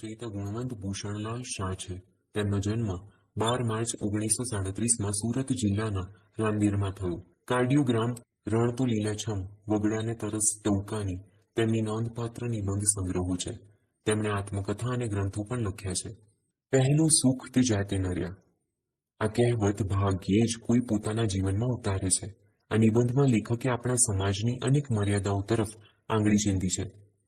રચયિતા ગુણવંત ભૂષણલાલ શાહ છે. તેમનો જન્મ 12 માર્ચ 1937માં સુરત જિલ્લાના રાંદેરમાં થયો. કાર્ડિયોગ્રામ, રણ તો લીલાછમ, વગડાને તરસ ટહુકાની તેમની નોંધપાત્ર નિબંધ સંગ્રહો છે. તેમણે આત્મકથા અને ગ્રંથો પણ લખ્યા છે. પહેલું સુખ તે જાતે નર્યા. આ કહેવત ભાગ્યે જ કોઈ પોતાના જીવનમાં ઉતારે છે. આ નિબંધમાં લેખકે આપણા સમાજની અનેક મર્યાદાઓ તરફ આંગળી ચીંધી છે.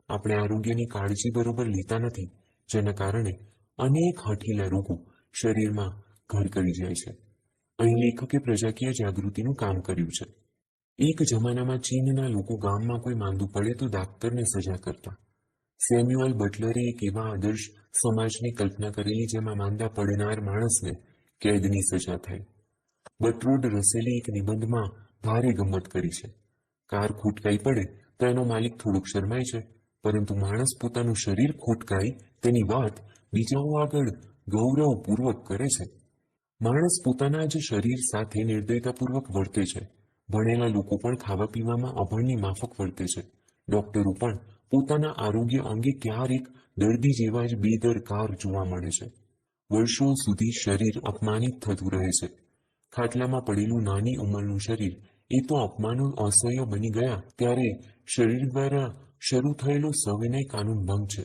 આપણે આરોગ્યની કાળજી બરોબર લેતા નથી, જેના કારણે અનેક હઠીલા રોગો શરીરમાં ઘર કરી જાય છે. અહીં લેખકે પ્રજાકીય જાગૃતિનું કામ કર્યું છે. એક જમાનામાં ચીનના લોકો ગામમાં કોઈ માંદું પડે તો ડાક્ટરને સજા કરતા. સેમ્યુઅલ બટલરે એક એવા આદર્શ સમાજની કલ્પના કરેલી જેમાં માંદા પડનાર માણસને કેદની સજા થાય. બર્ટ્રોડ રસેલે એક નિબંધમાં ભારે ગમ્મત કરી છે. કાર ખોટકાઈ પડે તો એનો માલિક થોડોક શરમાય છે, પરંતુ માણસ પોતાનું શરીર ખોટકાય તેની વાત બીજાઓ આગળ ગૌરવપૂર્વક કરે છે. માણસ પોતાના જ શરીર સાથે નિર્દયતાપૂર્વક વર્તે છે. ભણેલા લોકો પણ ખાવા પીવામાં અભણની માફક વર્તે છે. ડોક્ટરો પણ પોતાના આરોગ્ય અંગે ક્યારેક દર્દી જેવા જ બેદરકાર જોવા મળે છે. વર્ષો સુધી શરીર અપમાનિત થતું રહે છે. ખાટલામાં પડેલું નાની ઉંમરનું શરીર એ તો અપમાનો અસહ્ય બની ગયા ત્યારે શરીર દ્વારા શરૂ થયેલો સવિનય કાનૂન ભંગ છે.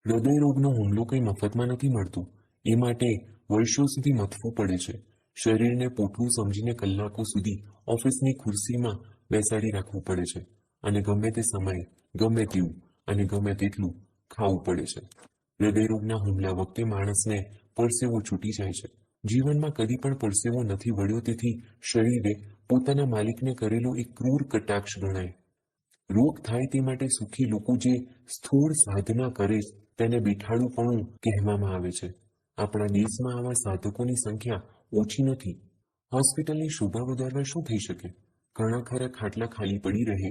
હૃદય રોગનો હુમલો કંઈ મફતમાં નથી મળતું, એ માટે વર્ષો સુધી મથવું પડે છે. શરીરને પોટલું સમજીને કલાકો સુધી ઓફિસની ખુરશીમાં બેસાડી રાખવું પડે છે અને ગમે તે સમયે ગમે તેવું અને ગમે તેટલું ખાવું પડે છે. હૃદયરોગના હુમલા વખતે માણસને પરસેવો છૂટી જાય છે. જીવનમાં કદી પણ પરસેવો નથી વળ્યો, તેથી શરીરે પોતાના માલિકને કરેલો એક ક્રૂર કટાક્ષ ગણાય. રોગ થાય તે માટે સુખી લોકો જે સ્થૂળ સાધના કરે તેને બેઠાડુપણું કહેવામાં આવે છે. આપણા દેશમાં આવા સાધકોની સંખ્યા ઓછી નથી. હોસ્પિટલની શોભા વધારવા શું થઈ શકે? ઘણા ખરા ખાટલા ખાલી પડી રહે,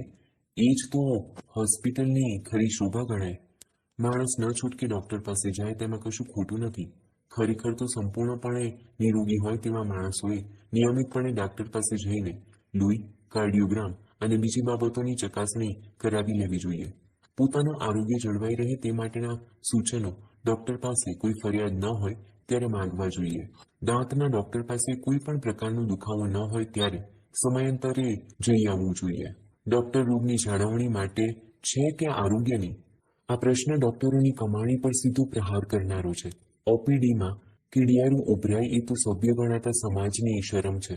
એ જ તો હોસ્પિટલની ખરી શોભા ગણાય. માણસ ન છૂટકે ડોક્ટર પાસે જાય તેમાં કશું ખોટું નથી. ખરેખર તો સંપૂર્ણપણે નિરોગી હોય તેવા માણસોએ નિયમિતપણે ડાક્ટર પાસે જઈને લોહી, કાર્ડિયોગ્રામ અને બીજી બાબતોની ચકાસણી કરાવી લેવી જોઈએ. પોતાનું આરોગ્ય જળવાઈ રહે તે માટેના સૂચનો ડોક્ટર પાસે કોઈ ફરિયાદ ન હોય ત્યારે માંગવા જોઈએ. દાંતના ડોક્ટર પાસે કોઈ પણ પ્રકારનો દુખાવો ન હોય ત્યારે સમયાંતરે જઈ આવવું જોઈએ. ડોક્ટર રોગની જાળવણી માટે છે કે આરોગ્યની? આ પ્રશ્ન ડોક્ટરોની કમાણી પર સીધો પ્રહાર કરનારો છે. ઓપીડીમાં કીડિયારું ઉભરાય એ તો સભ્ય ગણાતા સમાજની શરમ છે.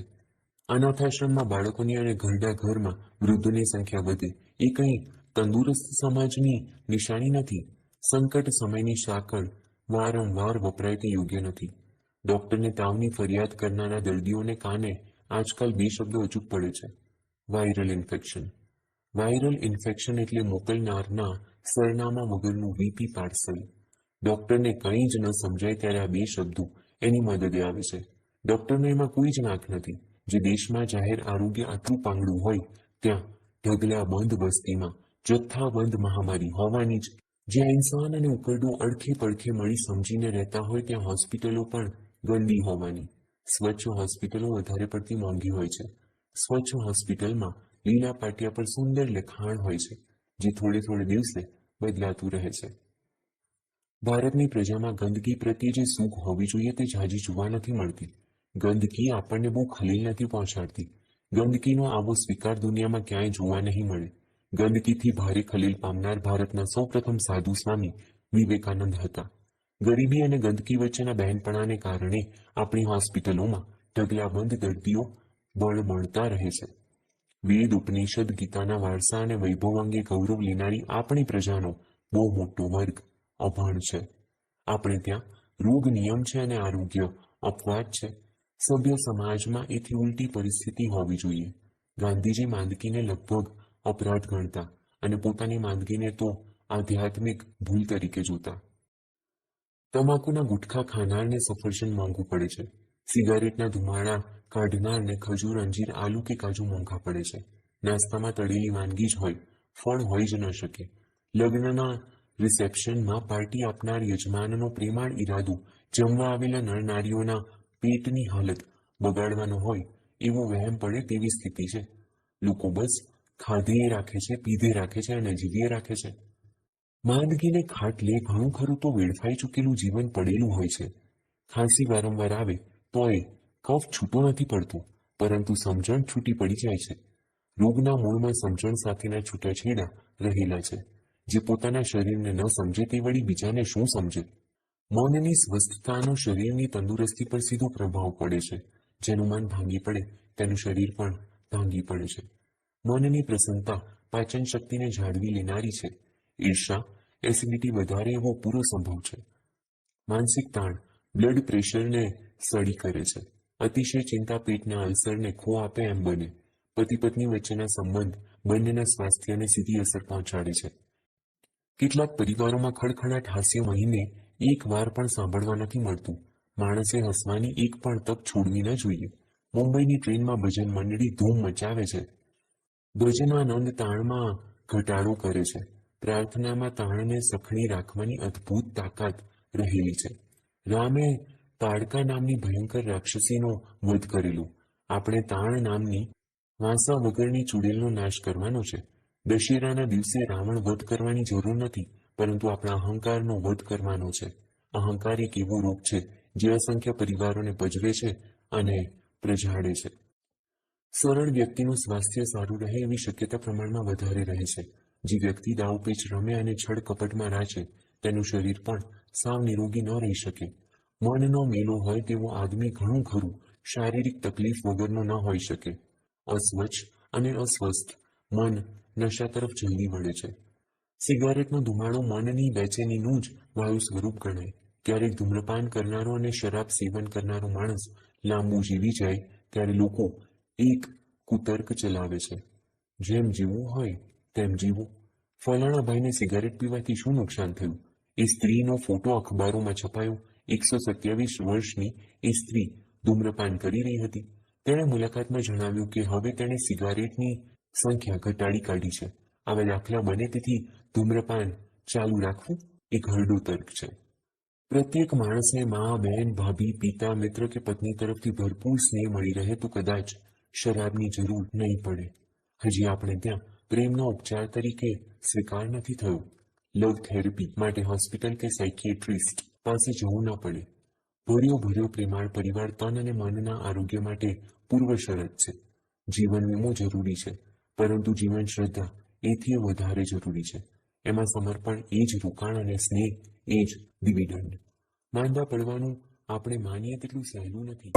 અનાથાશ્રમમાં બાળકોની અને ઘરડા ઘરમાં વૃદ્ધોની સંખ્યા વધે એ કંઈ તંદુરસ્ત સમાજની નિશાની નથી. સંકટ સમયની સાંકળ વારંવાર વપરાય તે યોગ્ય નથી. ડોક્ટરને તાવની ફરિયાદ કરનારા દર્દીઓને કાને આજકાલ બે શબ્દો અચૂક પડે છે: વાયરલ ઇન્ફેક્શન. વાયરલ ઇન્ફેક્શન એટલે મોકલનારના સરનામા વગરનું વીપી પાર્સલ. ડોક્ટરને કંઈ જ ન સમજાય ત્યારે આ બે શબ્દો એની મદદે આવે છે. ડોક્ટરનો એમાં કોઈ જ વાંક નથી. જે દેશમાં જાહેર આરોગ્ય આટલું પાંગડું હોય ત્યાં ઢગલા બંધ વસ્તીમાં જથ્થાબંધ મહામારી હોવાની જ. જ્યાં ઇન્સાન અને ઉકરડો અડખે પડખે મળી સમજીને રહેતા હોય ત્યાં હોસ્પિટલો પણ ગંદી હોવાની. સ્વચ્છ હોસ્પિટલો વધારે પડતી મોંઘી હોય છે. સ્વચ્છ હોસ્પિટલમાં લીલા પાટિયા પર સુંદર લખાણ હોય છે, જે થોડે થોડે દિવસે બદલાતું રહે છે. ભારતની પ્રજામાં ગંદકી પ્રત્યે જે સૂગ હોવી જોઈએ તે ઝાઝી જોવા નથી મળતી. ગંદકી આપણને બહુ ખલીલ નથી પહોંચાડતી. ગંદકીનો આવો સ્વીકાર દુનિયામાં ક્યાંય જોવા નહીં મળે. ગંદકીથી ભારે ખલીલ પામનાર ભારતના સૌપ્રથમ સાધુ સ્વામી વિવેકાનંદ હતા. ગરીબી અને ગંદકી વચ્ચેના બહેનપણાને કારણે આપણી હોસ્પિટલોમાં ઢગલાબંધ દર્દીઓ બળબળતા રહે છે. વેદ, ઉપનિષદ, ગીતાના વારસા અને વૈભવ અંગે ગૌરવ લેનારી આપણી પ્રજાનો બહુ મોટો વર્ગ અભણ છે. આપણે ત્યાં રોગ નિયમ છે અને આરોગ્ય અપવાદ છે. સભ્ય સમાજમાં એથી ઉલટી પરિસ્થિતિ હોવી જોઈએ. ગાંધીજી માંદગીને લગભગ અપરાધ ગણતા અને પોતાની માંદગીને તો આધ્યાત્મિક ભૂલ તરીકે જોતા. તમાકુના ગુટખા ખાનારને સફરજન મોંઘું પડે છે. સિગારેટના ધુમાડા કાઢનારને ખજૂર, અંજીર, આલુ કે કાજુ મોંઘા પડે છે. નાસ્તામાં તળેલી વાનગી જ હોય, ફળ હોઈ જ ન શકે. લગ્નના રિસેપ્શનમાં પાર્ટી આપનાર યજમાનનો પ્રેમાળ ઈરાદો જમવા આવેલા નરનારીઓના પેટની હાલત બગાડવાનો હોય એવો વહેમ પડે તેવી સ્થિતિ છે. લોકો બસ ખાધે રાખે છે, પીધે રાખે છે અને જીવીએ રાખે છે. માંદગીને ખાટલે ઘણું ખરું તો વેડફાઈ ચૂકેલું જીવન પડેલું હોય છે. ખાંસી વારંવાર આવે તોય કફ છૂટો નથી પડતો, પરંતુ સમજણ છૂટી પડી જાય છે. રોગના મૂળમાં સમજણ સાથેના છૂટાછેડા રહેલા છે. જે પોતાના શરીરને ન સમજે તે વળી બીજાને શું સમજે? મનની સ્વસ્થતાનો શરીરની તંદુરસ્તી પર સીધો પ્રભાવ પડે છે. જેનું મન ભાંગી પડે તેનું શરીર પણ ભાંગી પડે છે. મનની પ્રસન્નતા પાચન શક્તિને જાળવી લેનારી છે. ઈર્ષા, એસિડિટી વધારે એવો પૂરો સંભવ છે. માનસિક તાણ બ્લડ પ્રેશરને સડી કરે છે. અતિશય ચિંતા પેટના અલ્સરને ખો આપે એમ બને. પતિ પત્ની વચ્ચેના સંબંધ બંનેના સ્વાસ્થ્યને સીધી અસર પહોંચાડે છે. કેટલાક પરિવારોમાં ખડખડાટ હાસ્ય મહિને એક વાર પણ સાંભળવા નથી મળતું. માણસે હસવાની એક પણ તક છોડવી ન જોઈએ. મુંબઈની ટ્રેનમાં ભજન મંડળી ધૂમ મચાવે છે. ભજનાનંદ તાણમાં ઘટાડો કરે છે. પ્રાર્થનામાં તાણને સખણી રાખવાની અદ્ભુત તાકાત રહેલી છે. રામે તાડકા નામની ભયંકર રાક્ષસીનો વધ કરેલો. આપણે તાણ નામની વાંસા વગરની ચૂડેલનો નાશ કરવાનો છે. દશેરાના દિવસે રાવણ વધ કરવાની જરૂર નથી, પરંતુ આપણા અહંકારનો વધ કરવાનો છે. અહંકાર એક એવો રોગ છે જે અસંખ્ય પરિવારોને પજવે છે અને પ્રજાળે છે. સરળ વ્યક્તિનું સ્વાસ્થ્ય સારું રહે એવી શક્યતા પ્રમાણમાં વધારે રહે છે. જે વ્યક્તિ દાવપેચ રમે અને છળ કપટમાં રાચે તેનું શરીર પણ સાવ નિરોગી ન રહી શકે. મનનો મેલો હોય તેવો આદમી ઘણું ખરું શારીરિક તકલીફ વગરનો ન હોઈ શકે. અસ્વચ્છ અને અસ્વસ્થ મન નશા તરફ જલ્દી વળે છે. સિગારેટનો ધુમાડો મનની બેચેનીનું જ વાયુ સ્વરૂપ ગણાય. ક્યારેક ધૂમ્રપાન કરનારો અને શરાબ સેવન કરનારો માણસ લાંબુ જીવી જાય ત્યારે લોકો એક કુતર્ક ચલાવે છે. જેમ જીવવું હોય તેમ જીવો. ફલાણા ભાઈને સિગારેટ પીવાથી શું નુકસાન થયું? એ સ્ત્રીનો ફોટો અખબારોમાં છપાયો. 127 વર્ષની એ સ્ત્રી ધૂમ્રપાન કરી રહી હતી. તેણે મુલાકાતમાં જણાવ્યું કે હવે તેણે સિગારેટની સંખ્યા ઘટાડી કાઢી છે. આવા દાખલા બને તેથી ધૂમ્રપાન ચાલુ રાખવું એ ઘરડો તર્ક છે. પ્રત્યેક માણસને મા, બહેન, ભાભી, પિતા, મિત્ર કે પત્ની તરફથી ભરપૂર સ્નેહ મળી રહે તો કદાચ શરાબની જરૂર નહીં પડે. હજી આપણે ત્યાં પ્રેમનો ઉપચાર તરીકે સ્વીકાર નથી થયો. લવ થેરપી માટે હોસ્પિટલ કે સાયકિયાટ્રિસ્ટ પાસે જવું ન પડે. ભર્યો પ્રેમાળ પરિવાર તન અને મનના આરોગ્ય માટે પૂર્વ શરત છે. જીવન વીમો જરૂરી છે, પરંતુ જીવન શ્રદ્ધા એથી વધારે જરૂરી છે. એમાં સમર્પણ એ જ રોકાણ અને સ્નેહ એ જ ડિવિડન્ડ. માંદા પડવાનું આપણે માનીએ તેટલું સહેલું નથી.